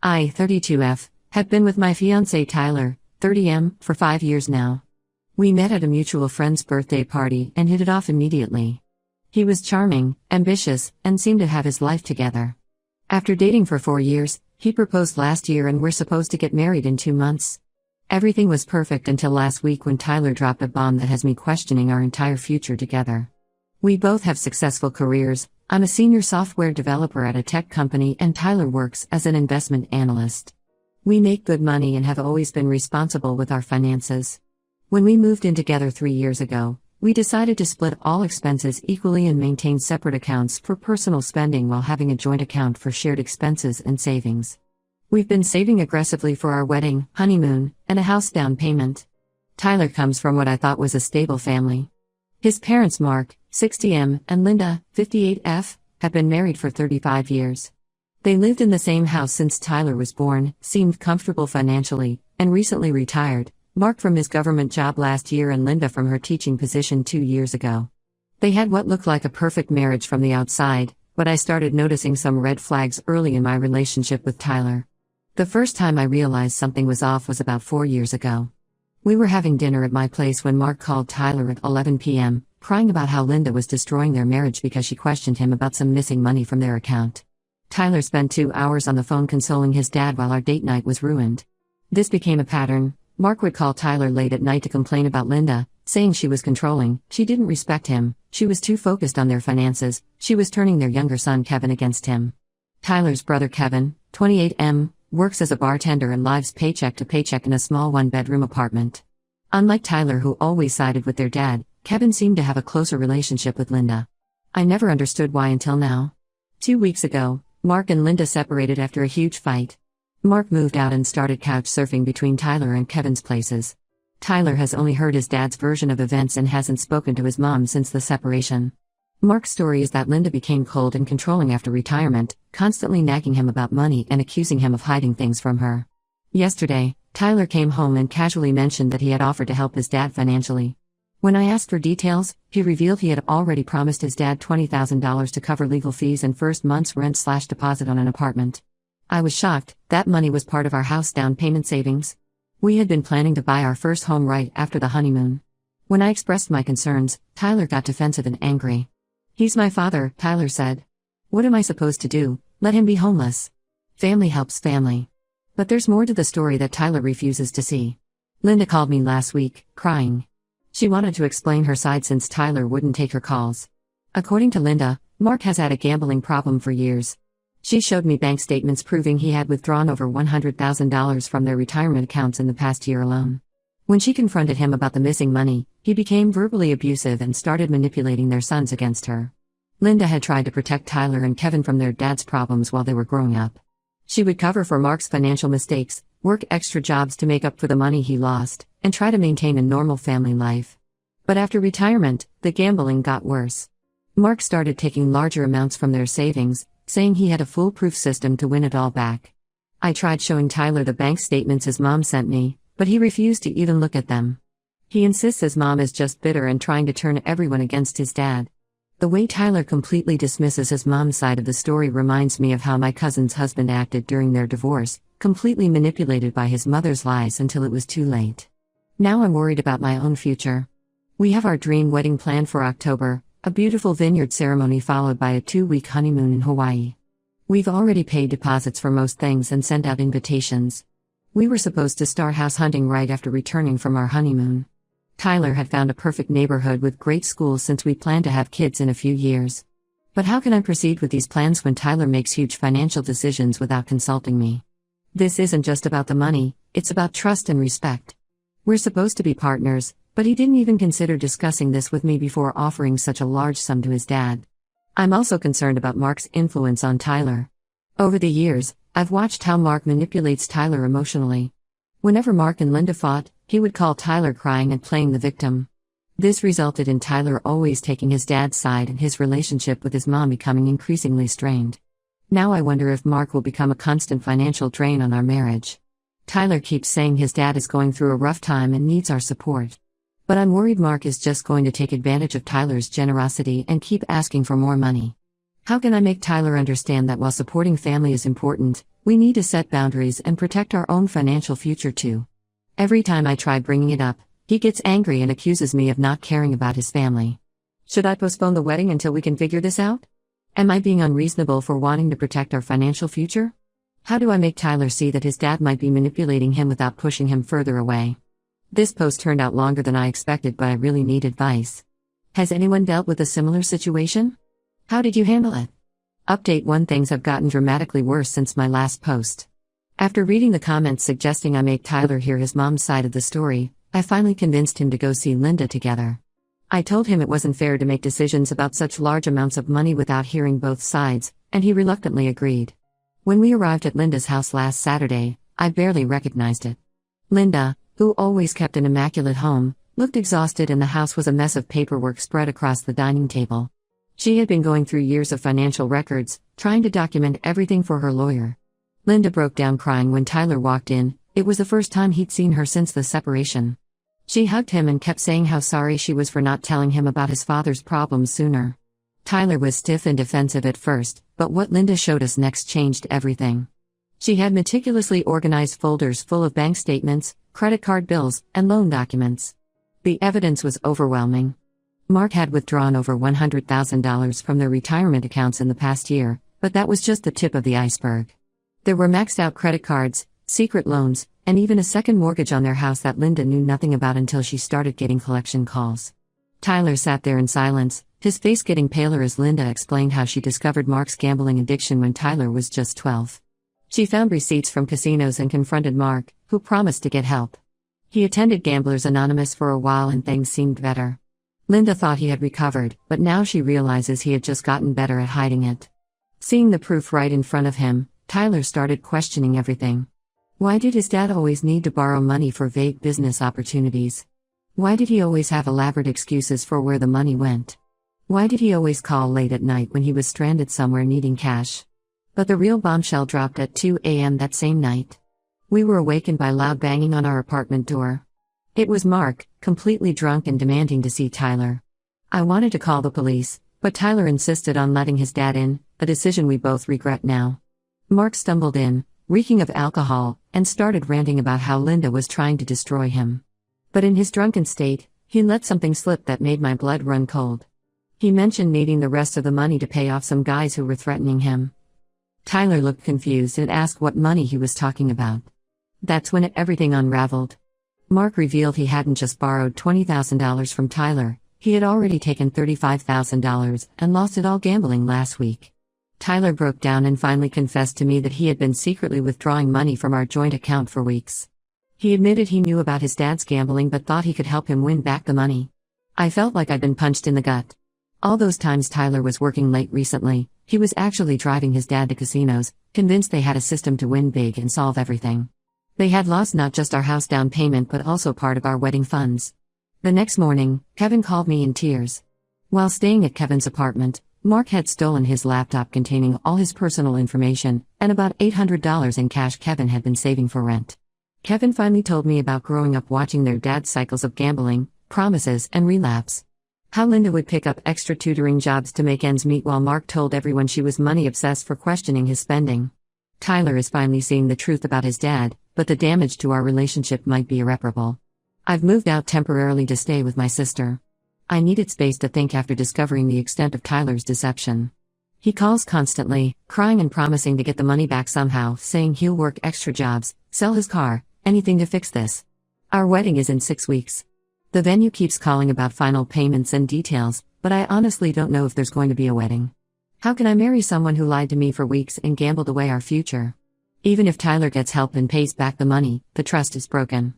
I, 32F, have been with my fiancé Tyler, 30M, for 5 years now. We met at a mutual friend's birthday party and hit it off immediately. He was charming, ambitious, and seemed to have his life together. After dating for 4 years, he proposed last year and we're supposed to get married in 2 months. Everything was perfect until last week when Tyler dropped a bomb that has me questioning our entire future together. We both have successful careers. I'm a senior software developer at a tech company and Tyler works as an investment analyst. We make good money and have always been responsible with our finances. When we moved in together 3 years ago, we decided to split all expenses equally and maintain separate accounts for personal spending while having a joint account for shared expenses and savings. We've been saving aggressively for our wedding, honeymoon, and a house down payment. Tyler comes from what I thought was a stable family. His parents Mark, 60M, and Linda, 58F, have been married for 35 years. They lived in the same house since Tyler was born, seemed comfortable financially, and recently retired, Mark from his government job last year and Linda from her teaching position 2 years ago. They had what looked like a perfect marriage from the outside, but I started noticing some red flags early in my relationship with Tyler. The first time I realized something was off was about 4 years ago. We were having dinner at my place when Mark called Tyler at 11 p.m., crying about how Linda was destroying their marriage because she questioned him about some missing money from their account. Tyler spent 2 hours on the phone consoling his dad while our date night was ruined. This became a pattern. Mark would call Tyler late at night to complain about Linda, saying she was controlling, she didn't respect him, she was too focused on their finances, she was turning their younger son Kevin against him. Tyler's brother Kevin, 28M, works as a bartender and lives paycheck to paycheck in a small one-bedroom apartment. Unlike Tyler, who always sided with their dad, Kevin seemed to have a closer relationship with Linda. I never understood why until now. 2 weeks ago, Mark and Linda separated after a huge fight. Mark moved out and started couch surfing between Tyler and Kevin's places. Tyler has only heard his dad's version of events and hasn't spoken to his mom since the separation. Mark's story is that Linda became cold and controlling after retirement, constantly nagging him about money and accusing him of hiding things from her. Yesterday, Tyler came home and casually mentioned that he had offered to help his dad financially. When I asked for details, he revealed he had already promised his dad $20,000 to cover legal fees and first month's rent/deposit on an apartment. I was shocked. That money was part of our house down payment savings. We had been planning to buy our first home right after the honeymoon. When I expressed my concerns, Tyler got defensive and angry. "He's my father," Tyler said. "What am I supposed to do? Let him be homeless?" Family helps family. But there's more to the story that Tyler refuses to see. Linda called me last week, crying. She wanted to explain her side since Tyler wouldn't take her calls. According to Linda, Mark has had a gambling problem for years. She showed me bank statements proving he had withdrawn over $100,000 from their retirement accounts in the past year alone. When she confronted him about the missing money, he became verbally abusive and started manipulating their sons against her. Linda had tried to protect Tyler and Kevin from their dad's problems while they were growing up. She would cover for Mark's financial mistakes, work extra jobs to make up for the money he lost, and try to maintain a normal family life. But after retirement, the gambling got worse. Mark started taking larger amounts from their savings, saying he had a foolproof system to win it all back. I tried showing Tyler the bank statements his mom sent me, but he refused to even look at them. He insists his mom is just bitter and trying to turn everyone against his dad. The way Tyler completely dismisses his mom's side of the story reminds me of how my cousin's husband acted during their divorce, completely manipulated by his mother's lies until it was too late. Now I'm worried about my own future. We have our dream wedding planned for October, a beautiful vineyard ceremony followed by a 2-week honeymoon in Hawaii. We've already paid deposits for most things and sent out invitations. We were supposed to start house hunting right after returning from our honeymoon. Tyler had found a perfect neighborhood with great schools since we plan to have kids in a few years. But how can I proceed with these plans when Tyler makes huge financial decisions without consulting me? This isn't just about the money, it's about trust and respect. We're supposed to be partners, but he didn't even consider discussing this with me before offering such a large sum to his dad. I'm also concerned about Mark's influence on Tyler. Over the years, I've watched how Mark manipulates Tyler emotionally. Whenever Mark and Linda fought, he would call Tyler crying and playing the victim. This resulted in Tyler always taking his dad's side and his relationship with his mom becoming increasingly strained. Now I wonder if Mark will become a constant financial drain on our marriage. Tyler keeps saying his dad is going through a rough time and needs our support. But I'm worried Mark is just going to take advantage of Tyler's generosity and keep asking for more money. How can I make Tyler understand that while supporting family is important, we need to set boundaries and protect our own financial future too? Every time I try bringing it up, he gets angry and accuses me of not caring about his family. Should I postpone the wedding until we can figure this out? Am I being unreasonable for wanting to protect our financial future? How do I make Tyler see that his dad might be manipulating him without pushing him further away? This post turned out longer than I expected, but I really need advice. Has anyone dealt with a similar situation? How did you handle it? Update 1: Things have gotten dramatically worse since my last post. After reading the comments suggesting I make Tyler hear his mom's side of the story, I finally convinced him to go see Linda together. I told him it wasn't fair to make decisions about such large amounts of money without hearing both sides, and he reluctantly agreed. When we arrived at Linda's house last Saturday, I barely recognized it. Linda, who always kept an immaculate home, looked exhausted, and the house was a mess of paperwork spread across the dining table. She had been going through years of financial records, trying to document everything for her lawyer. Linda broke down crying when Tyler walked in. It was the first time he'd seen her since the separation. She hugged him and kept saying how sorry she was for not telling him about his father's problems sooner. Tyler was stiff and defensive at first, but what Linda showed us next changed everything. She had meticulously organized folders full of bank statements, credit card bills, and loan documents. The evidence was overwhelming. Mark had withdrawn over $100,000 from their retirement accounts in the past year, but that was just the tip of the iceberg. There were maxed out credit cards, secret loans, and even a second mortgage on their house that Linda knew nothing about until she started getting collection calls. Tyler sat there in silence, his face getting paler as Linda explained how she discovered Mark's gambling addiction when Tyler was just 12. She found receipts from casinos and confronted Mark, who promised to get help. He attended Gamblers Anonymous for a while and things seemed better. Linda thought he had recovered, but now she realizes he had just gotten better at hiding it. Seeing the proof right in front of him, Tyler started questioning everything. Why did his dad always need to borrow money for vague business opportunities? Why did he always have elaborate excuses for where the money went? Why did he always call late at night when he was stranded somewhere needing cash? But the real bombshell dropped at 2 a.m. that same night. We were awakened by loud banging on our apartment door. It was Mark, completely drunk and demanding to see Tyler. I wanted to call the police, but Tyler insisted on letting his dad in, a decision we both regret now. Mark stumbled in, reeking of alcohol, and started ranting about how Linda was trying to destroy him. But in his drunken state, he let something slip that made my blood run cold. He mentioned needing the rest of the money to pay off some guys who were threatening him. Tyler looked confused and asked what money he was talking about. That's when everything unraveled. Mark revealed he hadn't just borrowed $20,000 from Tyler, he had already taken $35,000 and lost it all gambling last week. Tyler broke down and finally confessed to me that he had been secretly withdrawing money from our joint account for weeks. He admitted he knew about his dad's gambling but thought he could help him win back the money. I felt like I'd been punched in the gut. All those times Tyler was working late recently, he was actually driving his dad to casinos, convinced they had a system to win big and solve everything. They had lost not just our house down payment but also part of our wedding funds. The next morning, Kevin called me in tears. While staying at Kevin's apartment, Mark had stolen his laptop containing all his personal information, and about $800 in cash Kevin had been saving for rent. Kevin finally told me about growing up watching their dad's cycles of gambling, promises, and relapse. How Linda would pick up extra tutoring jobs to make ends meet while Mark told everyone she was money-obsessed for questioning his spending. Tyler is finally seeing the truth about his dad, but the damage to our relationship might be irreparable. I've moved out temporarily to stay with my sister. I needed space to think after discovering the extent of Tyler's deception. He calls constantly, crying and promising to get the money back somehow, saying he'll work extra jobs, sell his car, anything to fix this. Our wedding is in 6 weeks. The venue keeps calling about final payments and details, but I honestly don't know if there's going to be a wedding. How can I marry someone who lied to me for weeks and gambled away our future? Even if Tyler gets help and pays back the money, the trust is broken.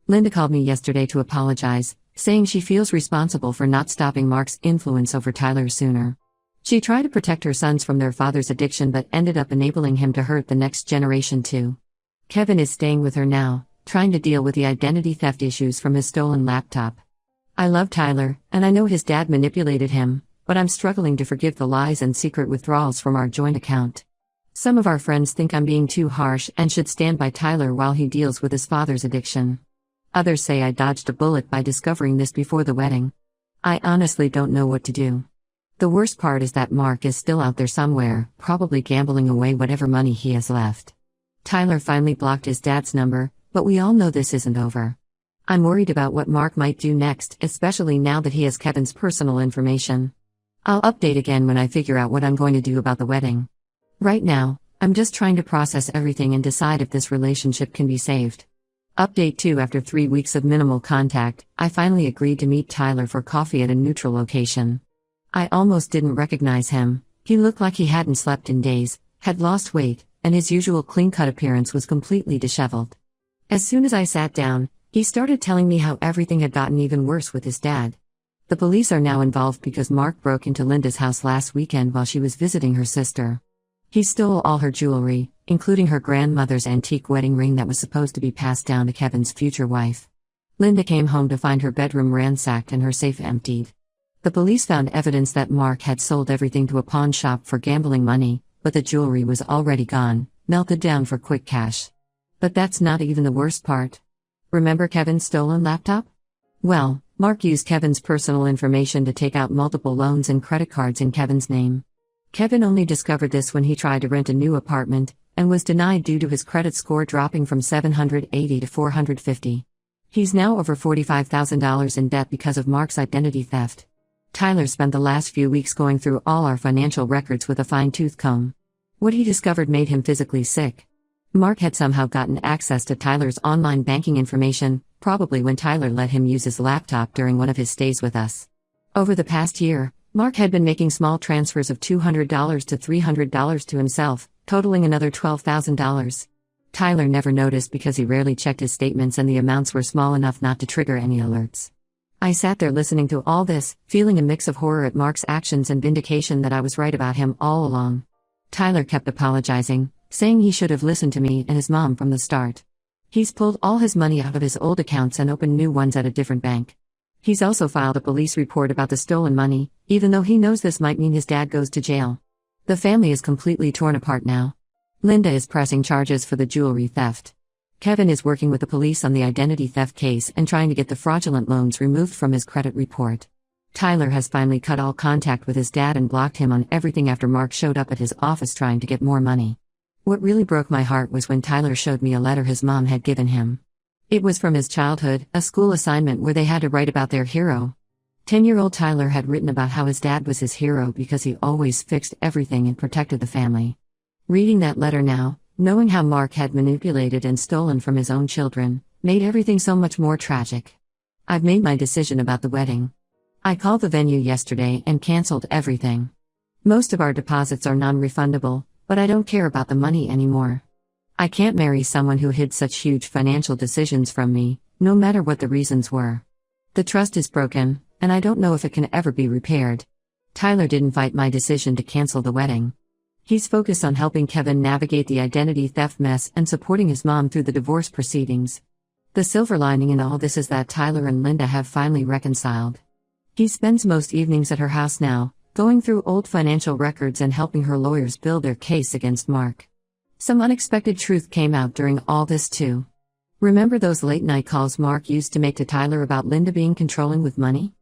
Linda called me yesterday to apologize, saying she feels responsible for not stopping Mark's influence over Tyler sooner. She tried to protect her sons from their father's addiction but ended up enabling him to hurt the next generation too. Kevin is staying with her now, trying to deal with the identity theft issues from his stolen laptop. I love Tyler, and I know his dad manipulated him, but I'm struggling to forgive the lies and secret withdrawals from our joint account. Some of our friends think I'm being too harsh and should stand by Tyler while he deals with his father's addiction. Others say I dodged a bullet by discovering this before the wedding. I honestly don't know what to do. The worst part is that Mark is still out there somewhere, probably gambling away whatever money he has left. Tyler finally blocked his dad's number, but we all know this isn't over. I'm worried about what Mark might do next, especially now that he has Kevin's personal information. I'll update again when I figure out what I'm going to do about the wedding. Right now, I'm just trying to process everything and decide if this relationship can be saved. Update 2: After 3 weeks of minimal contact, I finally agreed to meet Tyler for coffee at a neutral location. I almost didn't recognize him. He looked like he hadn't slept in days, had lost weight, and his usual clean-cut appearance was completely disheveled. As soon as I sat down, he started telling me how everything had gotten even worse with his dad. The police are now involved because Mark broke into Linda's house last weekend while she was visiting her sister. He stole all her jewelry, including her grandmother's antique wedding ring that was supposed to be passed down to Kevin's future wife. Linda came home to find her bedroom ransacked and her safe emptied. The police found evidence that Mark had sold everything to a pawn shop for gambling money, but the jewelry was already gone, melted down for quick cash. But that's not even the worst part. Remember Kevin's stolen laptop? Well, Mark used Kevin's personal information to take out multiple loans and credit cards in Kevin's name. Kevin only discovered this when he tried to rent a new apartment, and was denied due to his credit score dropping from 780 to 450. He's now over $45,000 in debt because of Mark's identity theft. Tyler spent the last few weeks going through all our financial records with a fine-tooth comb. What he discovered made him physically sick. Mark had somehow gotten access to Tyler's online banking information, probably when Tyler let him use his laptop during one of his stays with us. Over the past year, Mark had been making small transfers of $200 to $300 to himself, totaling another $12,000. Tyler never noticed because he rarely checked his statements and the amounts were small enough not to trigger any alerts. I sat there listening to all this, feeling a mix of horror at Mark's actions and vindication that I was right about him all along. Tyler kept apologizing, saying he should have listened to me and his mom from the start. He's pulled all his money out of his old accounts and opened new ones at a different bank. He's also filed a police report about the stolen money, even though he knows this might mean his dad goes to jail. The family is completely torn apart now. Linda is pressing charges for the jewelry theft. Kevin is working with the police on the identity theft case and trying to get the fraudulent loans removed from his credit report. Tyler has finally cut all contact with his dad and blocked him on everything after Mark showed up at his office trying to get more money. What really broke my heart was when Tyler showed me a letter his mom had given him. It was from his childhood, a school assignment where they had to write about their hero. 10-year-old Tyler had written about how his dad was his hero because he always fixed everything and protected the family. Reading that letter now, knowing how Mark had manipulated and stolen from his own children, made everything so much more tragic. I've made my decision about the wedding. I called the venue yesterday and canceled everything. Most of our deposits are non-refundable, but I don't care about the money anymore. I can't marry someone who hid such huge financial decisions from me, no matter what the reasons were. The trust is broken, and I don't know if it can ever be repaired. Tyler didn't fight my decision to cancel the wedding. He's focused on helping Kevin navigate the identity theft mess and supporting his mom through the divorce proceedings. The silver lining in all this is that Tyler and Linda have finally reconciled. He spends most evenings at her house now, going through old financial records and helping her lawyers build their case against Mark. Some unexpected truth came out during all this too. Remember those late-night calls Mark used to make to Tyler about Linda being controlling with money?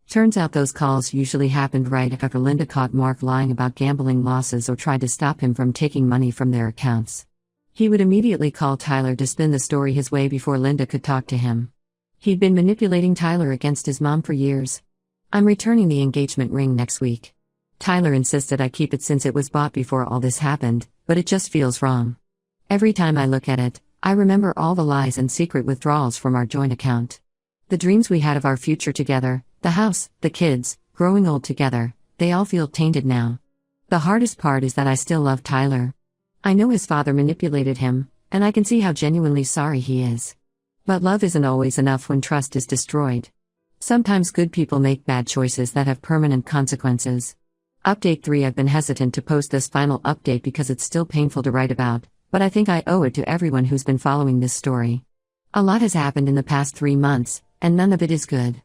Turns out those calls usually happened right after Linda caught Mark lying about gambling losses or tried to stop him from taking money from their accounts. He would immediately call Tyler to spin the story his way before Linda could talk to him. He'd been manipulating Tyler against his mom for years. I'm returning the engagement ring next week. Tyler insisted I keep it since it was bought before all this happened, but it just feels wrong. Every time I look at it, I remember all the lies and secret withdrawals from our joint account. The dreams we had of our future together, the house, the kids, growing old together, they all feel tainted now. The hardest part is that I still love Tyler. I know his father manipulated him, and I can see how genuinely sorry he is. But love isn't always enough when trust is destroyed. Sometimes good people make bad choices that have permanent consequences. Update 3: I've been hesitant to post this final update because it's still painful to write about, but I think I owe it to everyone who's been following this story. A lot has happened in the past 3 months, and none of it is good.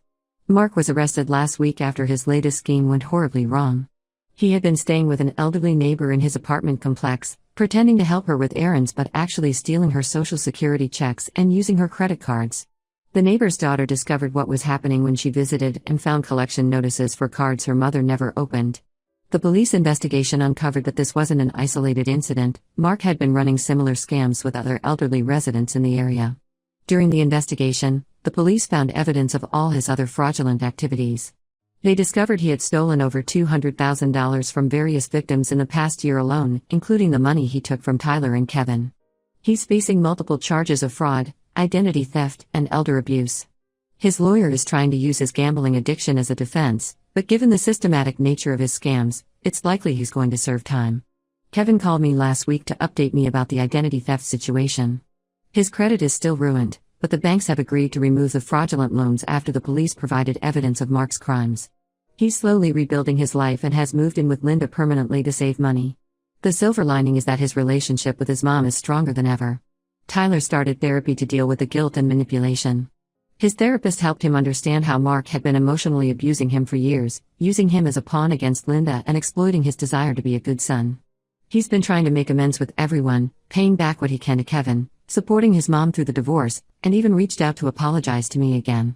Mark was arrested last week after his latest scheme went horribly wrong. He had been staying with an elderly neighbor in his apartment complex, pretending to help her with errands but actually stealing her social security checks and using her credit cards. The neighbor's daughter discovered what was happening when she visited and found collection notices for cards her mother never opened. The police investigation uncovered that this wasn't an isolated incident. Mark had been running similar scams with other elderly residents in the area. During the investigation, the police found evidence of all his other fraudulent activities. They discovered he had stolen over $200,000 from various victims in the past year alone, including the money he took from Tyler and Kevin. He's facing multiple charges of fraud, identity theft, and elder abuse. His lawyer is trying to use his gambling addiction as a defense, but given the systematic nature of his scams, it's likely he's going to serve time. Kevin called me last week to update me about the identity theft situation. His credit is still ruined, but the banks have agreed to remove the fraudulent loans after the police provided evidence of Mark's crimes. He's slowly rebuilding his life and has moved in with Linda permanently to save money. The silver lining is that his relationship with his mom is stronger than ever. Tyler started therapy to deal with the guilt and manipulation. His therapist helped him understand how Mark had been emotionally abusing him for years, using him as a pawn against Linda and exploiting his desire to be a good son. He's been trying to make amends with everyone, paying back what he can to Kevin, supporting his mom through the divorce, and even reached out to apologize to me again.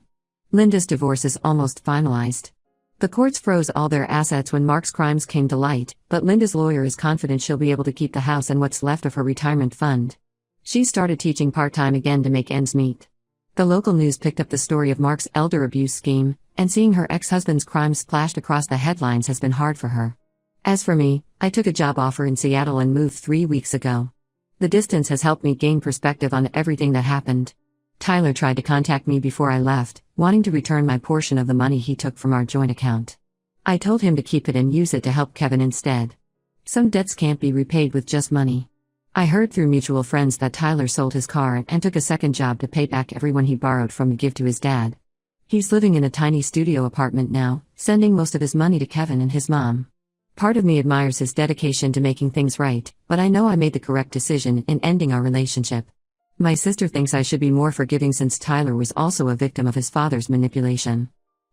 Linda's divorce is almost finalized. The courts froze all their assets when Mark's crimes came to light, but Linda's lawyer is confident she'll be able to keep the house and what's left of her retirement fund. She started teaching part-time again to make ends meet. The local news picked up the story of Mark's elder abuse scheme, and seeing her ex-husband's crimes splashed across the headlines has been hard for her. As for me, I took a job offer in Seattle and moved 3 weeks ago. The distance has helped me gain perspective on everything that happened. Tyler tried to contact me before I left, wanting to return my portion of the money he took from our joint account. I told him to keep it and use it to help Kevin instead. Some debts can't be repaid with just money. I heard through mutual friends that Tyler sold his car and took a second job to pay back everyone he borrowed from to give to his dad. He's living in a tiny studio apartment now, sending most of his money to Kevin and his mom. Part of me admires his dedication to making things right, but I know I made the correct decision in ending our relationship. My sister thinks I should be more forgiving since Tyler was also a victim of his father's manipulation.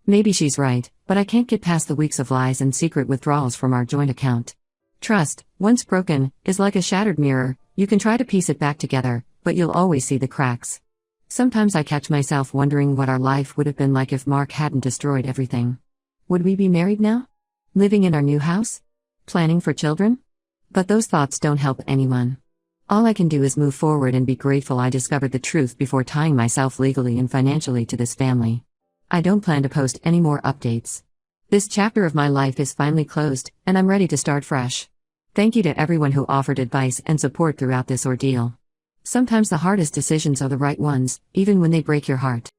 Maybe she's right, but I can't get past the weeks of lies and secret withdrawals from our joint account. Trust, once broken, is like a shattered mirror. You can try to piece it back together, but you'll always see the cracks. Sometimes I catch myself wondering what our life would have been like if Mark hadn't destroyed everything. Would we be married now? Living in our new house? Planning for children? But those thoughts don't help anyone. All I can do is move forward and be grateful I discovered the truth before tying myself legally and financially to this family. I don't plan to post any more updates. This chapter of my life is finally closed, and I'm ready to start fresh. Thank you to everyone who offered advice and support throughout this ordeal. Sometimes the hardest decisions are the right ones, even when they break your heart.